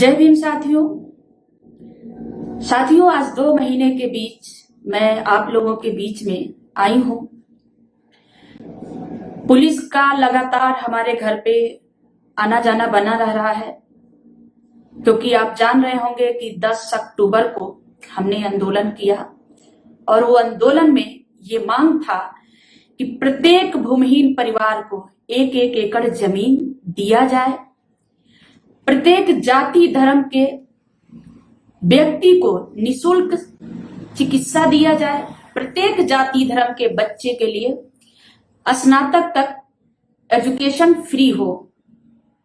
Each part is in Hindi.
जय भीम साथियों, आज 2 महीने के बीच मैं आप लोगों के बीच में आई हूं। पुलिस का लगातार हमारे घर पे आना जाना बना रह रहा है, क्योंकि आप जान रहे होंगे कि 10 अक्टूबर को हमने आंदोलन किया और वो आंदोलन में ये मांग था कि प्रत्येक भूमिहीन परिवार को 1-1 एकड़ जमीन दिया जाए, प्रत्येक जाति धर्म के व्यक्ति को निशुल्क चिकित्सा दिया जाए, प्रत्येक जाति धर्म के बच्चे के लिए स्नातक तक एजुकेशन फ्री हो।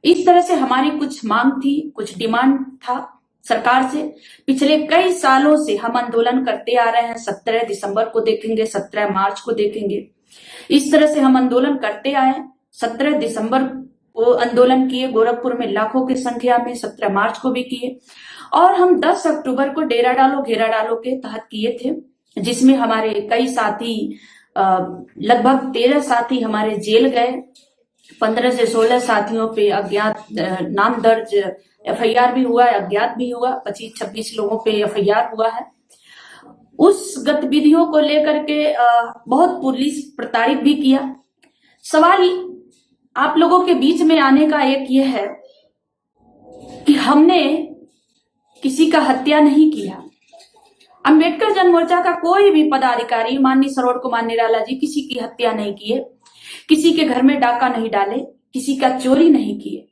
इस तरह से हमारी कुछ मांग थी, कुछ डिमांड था सरकार से। पिछले कई सालों से हम आंदोलन करते आ रहे हैं। 17 दिसंबर को देखेंगे, 17 मार्च को देखेंगे, इस तरह से हम आंदोलन करते आए। 17 दिसंबर को आंदोलन किए गोरखपुर में लाखों की संख्या में, 17 मार्च को भी किए, और हम 10 अक्टूबर को डेरा डालो घेरा डालो के तहत किए थे, जिसमें हमारे कई साथी, लगभग 13 साथी हमारे जेल गए। 15 से 16 साथियों पे अज्ञात नाम दर्ज एफआईआर भी हुआ है, अज्ञात भी हुआ। 25-26 लोगों पे एफआईआर हुआ है। उस गतिविधियों को लेकर के बहुत पुलिस प्रताड़ित भी किया। सवाल आप लोगों के बीच में आने का एक ये है कि हमने किसी का हत्या नहीं किया। अंबेडकर जन मोर्चा का कोई भी पदाधिकारी, माननीय सरोज कुमार निराला जी, किसी की हत्या नहीं किए, किसी के घर में डाका नहीं डाले, किसी का चोरी नहीं किए,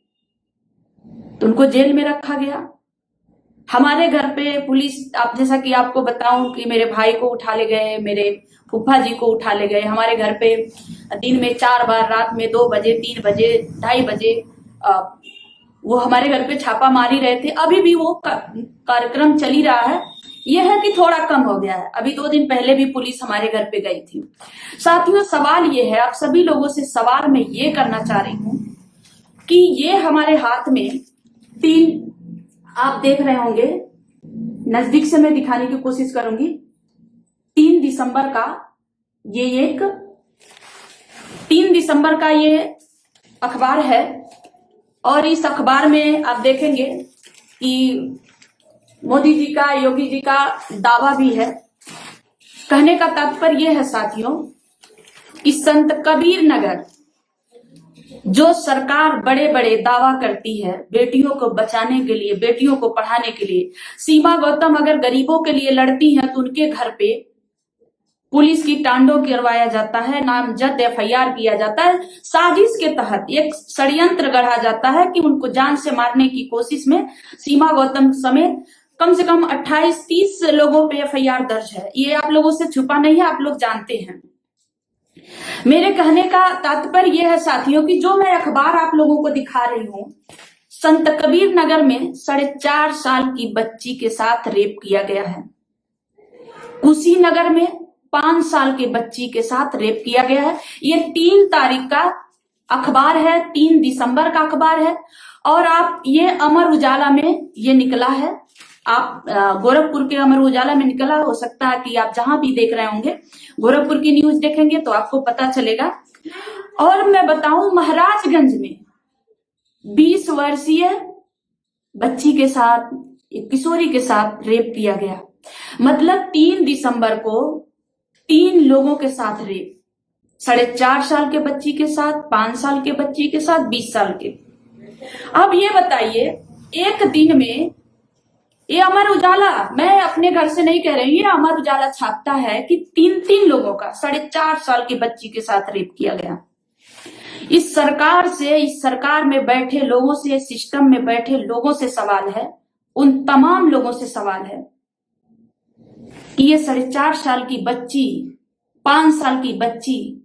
तो उनको जेल में रखा गया। हमारे घर पे पुलिस, आप जैसा कि आपको बताऊं कि मेरे भाई को उठा ले गए, मेरे फूफा जी को उठा ले गए। हमारे घर पे दिन में 4 बार, रात में 2 बजे, 3 बजे, 2:30 बजे वो हमारे घर पे छापा मारी रहे थे। अभी भी वो कार्यक्रम चल ही रहा है। यह है कि थोड़ा कम हो गया है। अभी 2 दिन पहले भी पुलिस हमारे घर पे गई थी। साथियों, सवाल ये है, आप सभी लोगों से सवाल मैं ये करना चाह रही हूं कि ये हमारे हाथ में 3, आप देख रहे होंगे, नजदीक से मैं दिखाने की कोशिश करूंगी। 3 दिसंबर का ये 3 दिसंबर का ये अखबार है, और इस अखबार में आप देखेंगे कि मोदी जी का, योगी जी का दावा भी है। कहने का तात्पर्य यह है साथियों कि संत कबीर नगर, जो सरकार बड़े बड़े दावा करती है बेटियों को बचाने के लिए, बेटियों को पढ़ाने के लिए, सीमा गौतम अगर गरीबों के लिए लड़ती हैं तो उनके घर पे पुलिस की टांडो करवाया जाता है, नामजद एफआईआर किया जाता है। साजिश के तहत एक षड्यंत्र गढ़ा जाता है कि उनको जान से मारने की कोशिश में सीमा गौतम समेत कम से कम 28-30 लोगों पे एफआईआर दर्ज है। ये आप लोगों से छुपा नहीं है, आप लोग जानते हैं। मेरे कहने का तात्पर्य यह है साथियों कि जो मैं अखबार आप लोगों को दिखा रही हूं, संत कबीर नगर में 4.5 साल की बच्ची के साथ रेप किया गया है। कुशीनगर में 5 साल की बच्ची के साथ रेप किया गया है। ये 3 तारीख का अखबार है, 3 दिसंबर का अखबार है। और आप ये अमर उजाला में ये निकला है, आप गोरखपुर के अमर उजाला में निकला, हो सकता है कि आप जहां भी देख रहे होंगे गोरखपुर की न्यूज देखेंगे तो आपको पता चलेगा। और मैं बताऊं, महाराजगंज में 20 वर्षीय बच्ची के साथ, एक किशोरी के साथ रेप किया गया। मतलब 3 दिसंबर को 3 लोगों के साथ रेप, 4.5 साल के बच्ची के साथ, 5 साल के बच्ची के साथ, 20 साल के। अब ये बताइए, एक दिन में ये अमर उजाला, मैं अपने घर से नहीं कह रही हूं, ये अमर उजाला छापता है कि 3 लोगों का 4.5 साल की बच्ची के साथ रेप किया गया। इस सरकार से, इस सरकार में बैठे लोगों से, सिस्टम में बैठे लोगों से सवाल है, उन तमाम लोगों से सवाल है कि ये 4.5 साल की बच्ची, 5 साल की बच्ची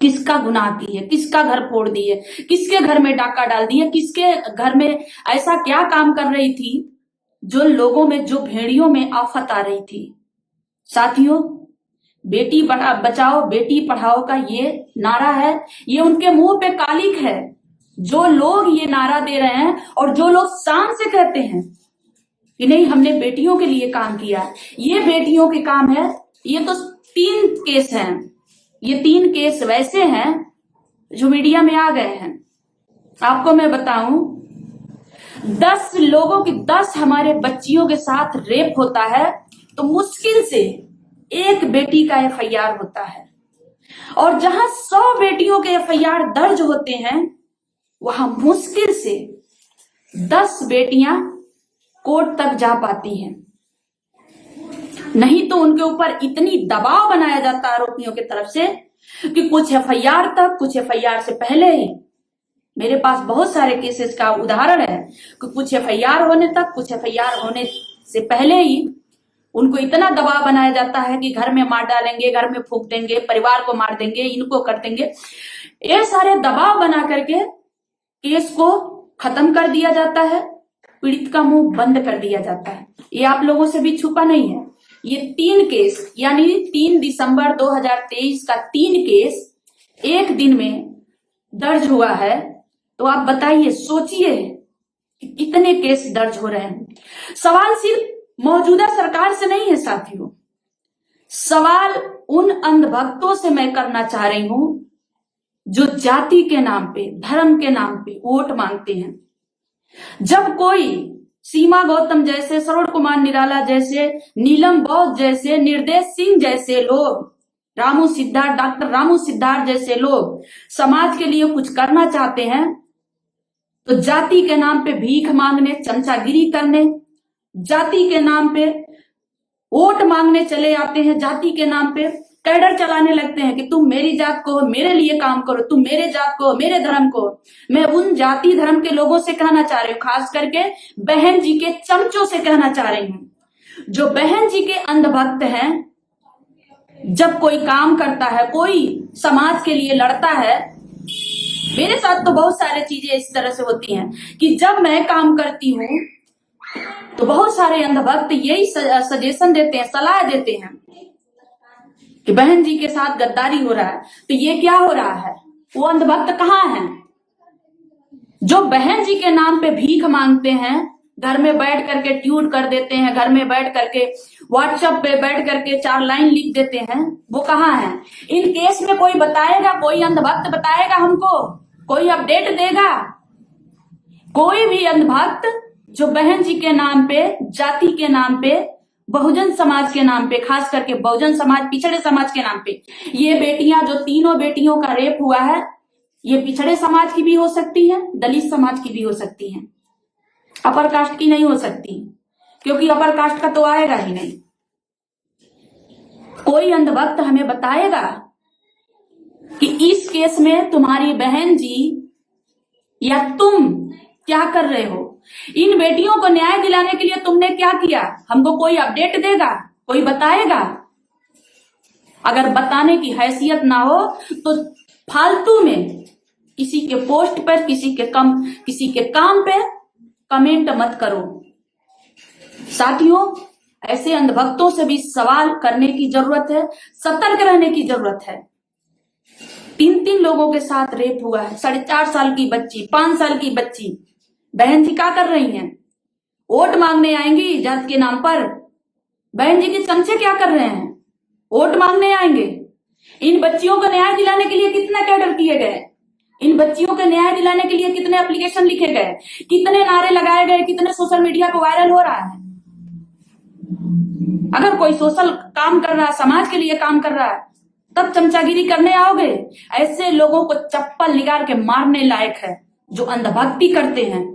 किसका गुनाह की है, किसका घर फोड़ दी है, किसके घर में डाका डाल दी है, किसके घर में ऐसा क्या काम कर रही थी जो लोगों में, जो भेड़ियों में आफत आ रही थी। साथियों, बेटी बचाओ बेटी पढ़ाओ का ये नारा है, ये उनके मुंह पे कालिक है। जो लोग ये नारा दे रहे हैं और जो लोग शान से कहते हैं कि नहीं हमने बेटियों के लिए काम किया, ये बेटियों के काम है। ये तो 3 केस हैं, ये 3 केस वैसे हैं जो मीडिया में आ गए हैं। आपको मैं बताऊं, 10 लोगों की 10 हमारे बच्चियों के साथ रेप होता है तो मुश्किल से एक बेटी का एफआईआर होता है, और जहां 100 बेटियों के एफआईआर दर्ज होते हैं वहां मुश्किल से 10 बेटियां कोर्ट तक जा पाती हैं। नहीं तो उनके ऊपर इतनी दबाव बनाया जाता है आरोपियों की तरफ से कि कुछ एफआईआर तक, कुछ एफआईआर से पहले ही, मेरे पास बहुत सारे केसेस का उदाहरण है कि कुछ एफआईआर होने तक, कुछ एफआईआर होने से पहले ही उनको इतना दबाव बनाया जाता है कि घर में मार डालेंगे, घर में फूंक देंगे, परिवार को मार देंगे, इनको कर देंगे। ये सारे दबाव बना करके केस को खत्म कर दिया जाता है, पीड़ित का मुंह बंद कर दिया जाता है। ये आप लोगों से भी छुपा नहीं है। ये 3 केस, यानी 3 दिसंबर 2023 का 3 केस एक दिन में दर्ज हुआ है। तो आप बताइए, सोचिए कि कितने केस दर्ज हो रहे हैं। सवाल सिर्फ मौजूदा सरकार से नहीं है साथियों, सवाल उन अंधभक्तों से मैं करना चाह रही हूं जो जाति के नाम पे, धर्म के नाम पे वोट मांगते हैं। जब कोई सीमा गौतम जैसे, श्रवण कुमार निराला जैसे, नीलम बौद्ध जैसे, निर्देश सिंह जैसे लोग, डॉक्टर रामू सिद्धार्थ जैसे लोग समाज के लिए कुछ करना चाहते हैं तो जाति के नाम पे भीख मांगने, चमचागिरी करने, जाति के नाम पे वोट मांगने चले आते हैं, जाति के नाम पे कैडर चलाने लगते हैं कि तुम मेरी जात को, मेरे लिए काम करो, तुम मेरे जात को, मेरे धर्म को। मैं उन जाति धर्म के लोगों से कहना चाह रही हूँ, खास करके बहन जी के चमचों से कहना चाह रही हूँ, जो बहन जी के अंधभक्त हैं। जब कोई काम करता है, कोई समाज के लिए लड़ता है, मेरे साथ तो बहुत सारी चीजें इस तरह से होती हैं कि जब मैं काम करती हूँ तो बहुत सारे अंधभक्त यही सजेशन देते हैं, सलाह देते हैं कि बहन जी के साथ गद्दारी हो रहा है। तो ये क्या हो रहा है? वो अंधभक्त कहाँ हैं जो बहन जी के नाम पे भीख मांगते हैं, घर में बैठ करके ट्यूट कर देते हैं, घर में बैठ करके व्हाट्सएप पे बैठ करके 4 लाइन लिख देते हैं? वो कहाँ हैं? इन केस में कोई बताएगा? कोई अंधभक्त बताएगा हमको? कोई अपडेट देगा? कोई भी अंधभक्त जो बहन जी के नाम पे, जाति के नाम पे, बहुजन समाज के नाम पे, खास करके बहुजन समाज, पिछड़े समाज के नाम पे, ये बेटियां, जो तीनों बेटियों का रेप हुआ है, ये पिछड़े समाज की भी हो सकती है, दलित समाज की भी हो सकती है, अपर कास्ट की नहीं हो सकती, क्योंकि अपर कास्ट का तो आएगा ही नहीं। कोई अंधभक्त हमें बताएगा कि इस केस में तुम्हारी बहन जी या तुम क्या कर रहे हो? इन बेटियों को न्याय दिलाने के लिए तुमने क्या किया? हमको कोई अपडेट देगा? कोई बताएगा? अगर बताने की हैसियत ना हो तो फालतू में किसी के पोस्ट पर, किसी के काम पे कमेंट मत करो। साथियों, ऐसे अंधभक्तों से भी सवाल करने की जरूरत है, सतर्क रहने की जरूरत है। 3 लोगों के साथ रेप हुआ है, 4.5 साल की बच्ची, 5 साल की बच्ची। बहन जी क्या कर रही हैं? वोट मांगने आएंगी जात के नाम पर। बहन जी के चमचे क्या कर रहे हैं? वोट मांगने आएंगे। इन बच्चियों को न्याय दिलाने के लिए कितने कैडर किए गए? इन बच्चियों को न्याय दिलाने के लिए कितने एप्लीकेशन लिखे गए? कितने नारे लगाए गए? कितने सोशल मीडिया को वायरल हो रहा है? अगर कोई सोशल काम कर रहा है, समाज के लिए काम कर रहा है, तब चमचागिरी करने आओगे? ऐसे लोगों को चप्पल निकाल के मारने लायक है जो अंधभक्ति करते हैं,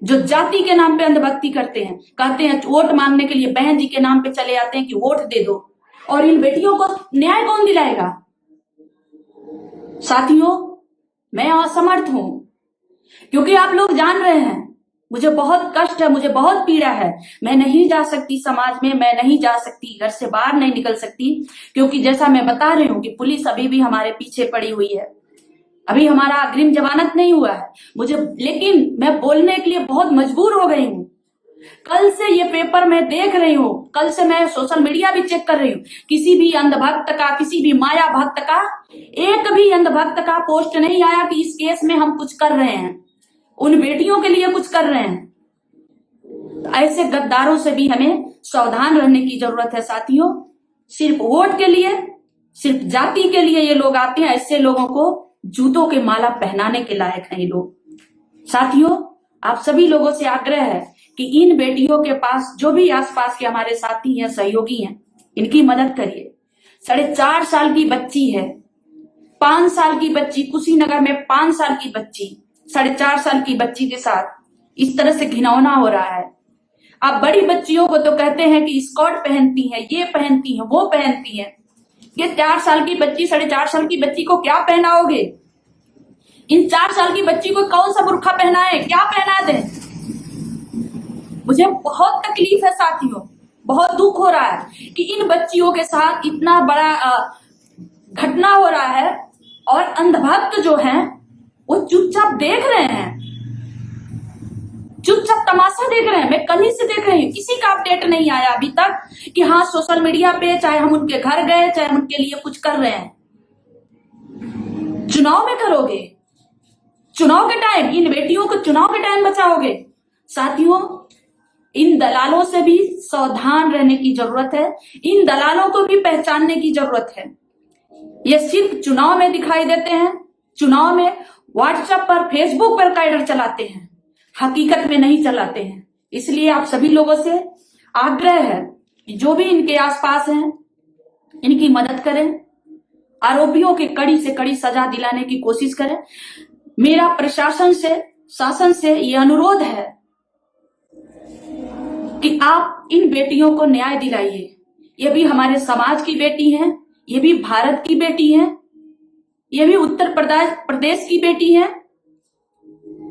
जो जाति के नाम पे अंधभक्ति करते हैं, कहते हैं वोट मांगने के लिए बहन जी के नाम पे चले आते हैं कि वोट दे दो, और इन बेटियों को न्याय कौन दिलाएगा? साथियों, मैं असमर्थ हूं, क्योंकि आप लोग जान रहे हैं मुझे बहुत कष्ट है, मुझे बहुत पीड़ा है। मैं नहीं जा सकती समाज में, मैं नहीं जा सकती, घर से बाहर नहीं निकल सकती, क्योंकि जैसा मैं बता रही हूँ कि पुलिस अभी भी हमारे पीछे पड़ी हुई है, अभी हमारा अग्रिम जमानत नहीं हुआ है मुझे, लेकिन मैं बोलने के लिए बहुत मजबूर हो गई हूँ। कल से ये पेपर मैं देख रही हूँ, कल से मैं सोशल मीडिया भी चेक कर रही हूँ, किसी भी अंधभक्त का, किसी भी माया भक्त का, एक भी अंधभक्त का पोस्ट नहीं आया कि इस केस में हम कुछ कर रहे हैं, उन बेटियों के लिए कुछ कर रहे हैं। तो ऐसे गद्दारों से भी हमें सावधान रहने की जरूरत है साथियों। सिर्फ वोट के लिए, सिर्फ जाति के लिए ये लोग आते हैं। ऐसे लोगों को जूतों के माला पहनाने के लायक हैं ये लोग। साथियों, आप सभी लोगों से आग्रह है कि इन बेटियों के पास जो भी आसपास के हमारे साथी हैं, सहयोगी हैं, इनकी मदद करिए। 4.5 साल की बच्ची है, 5 साल की बच्ची, कुशीनगर में 5 साल की बच्ची 4.5 साल की बच्ची के साथ इस तरह से घिनौना हो रहा है। आप बड़ी बच्चियों को तो कहते हैं कि स्कर्ट पहनती हैं, ये पहनती हैं, वो पहनती हैं, ये 4 साल की बच्ची, 4.5 साल की बच्ची को क्या पहनाओगे? इन 4 साल की बच्ची को कौन सा बुर्खा पहनाए, क्या पहना दें? मुझे बहुत तकलीफ है साथियों, बहुत दुख हो रहा है कि इन बच्चियों के साथ इतना बड़ा घटना हो रहा है और अंधभक्त जो हैं वो चुपचाप देख रहे हैं, चुपचाप तमाशा देख रहे हैं। मैं कल ही से देख रही हूँ, किसी का अपडेट नहीं आया अभी तक कि हाँ सोशल मीडिया पे चाहे हम उनके घर गए, चाहे हम उनके लिए कुछ कर रहे हैं। चुनाव में करोगे, चुनाव के टाइम इन बेटियों को चुनाव के टाइम बचाओगे। साथियों, इन दलालों से भी सावधान रहने की जरूरत है, इन दलालों को भी पहचानने की जरूरत है। ये सिर्फ चुनाव में दिखाई देते हैं, चुनाव में व्हाट्सएप पर, फेसबुक पर कैडर चलाते हैं, हकीकत में नहीं चलाते हैं। इसलिए आप सभी लोगों से आग्रह है कि जो भी इनके आसपास हैं इनकी मदद करें, आरोपियों के कड़ी से कड़ी सजा दिलाने की कोशिश करें। मेरा प्रशासन से, शासन से ये अनुरोध है कि आप इन बेटियों को न्याय दिलाइए। ये भी हमारे समाज की बेटी हैं, ये भी भारत की बेटी हैं, ये भी उत्तर प्रदेश की बेटी है,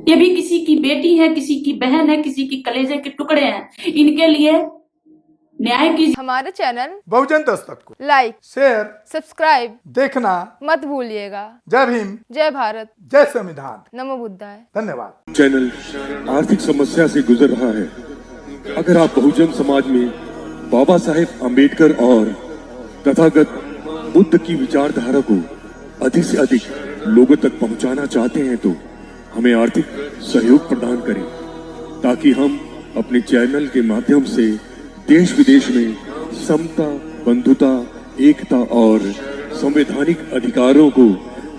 ये भी किसी की बेटी है, किसी की बहन है, किसी की कलेजे के टुकड़े हैं। इनके लिए न्याय कीजिए। हमारे चैनल बहुजन दस्तक को लाइक, शेयर, सब्सक्राइब देखना मत भूलिएगा। जय भीम, जय भारत, जय संविधान, नमो बुद्धाय। धन्यवाद। चैनल आर्थिक समस्या से गुजर रहा है। अगर आप बहुजन समाज में बाबा साहेब आम्बेडकर और तथागत बुद्ध की विचारधारा को अधिक से अधिक लोगों तक पहुंचाना चाहते हैं तो हमें आर्थिक सहयोग प्रदान करें, ताकि हम अपने चैनल के माध्यम से देश विदेश में समता, बंधुता, एकता और संवैधानिक अधिकारों को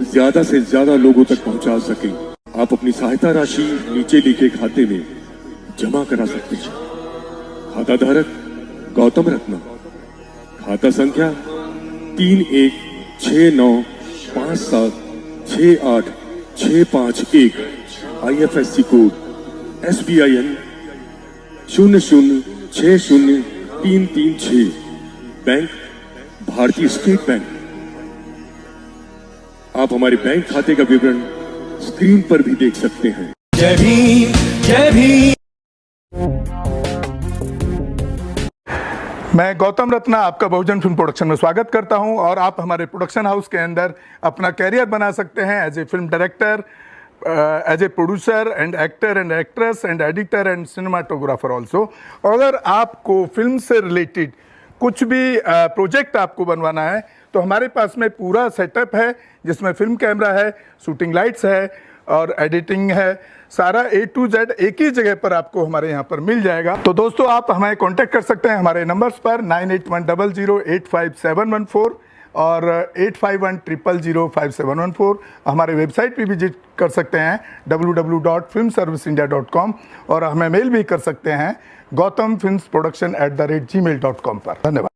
ज्यादा से ज्यादा लोगों तक पहुंचा सकें। आप अपनी सहायता राशि नीचे लिखे खाते में जमा करा सकते हैं। खाता धारक गौतम रत्ना, खाता संख्या 3169576861, IFSC कोड SBIN 0060336, बैंक भारतीय स्टेट बैंक। आप हमारे बैंक खाते का विवरण स्क्रीन पर भी देख सकते हैं। जय भीम, जय भीम। मैं गौतम रत्ना आपका बहुजन फिल्म प्रोडक्शन में स्वागत करता हूं और आप हमारे प्रोडक्शन हाउस के अंदर अपना कैरियर बना सकते हैं as a film director, as a producer and actor and actress and editor and cinematographer also. अगर आपको फिल्म से रिलेटेड कुछ भी प्रोजेक्ट आपको बनवाना है तो हमारे पास में पूरा सेटअप है, जिसमें फिल्म कैमरा है, शूटिंग लाइट्स है और एडिटिंग है। सारा A to Z एक ही जगह पर आपको हमारे यहाँ पर मिल जाएगा। तो दोस्तों, आप हमें कांटेक्ट कर सकते हैं हमारे नंबर्स पर 9810085714 और 8510005714। हमारे वेबसाइट पे विजिट कर सकते हैं www.filmserviceindia.com और हमें मेल भी कर सकते हैं gautamfilmsproduction@gmail.com पर। धन्यवाद।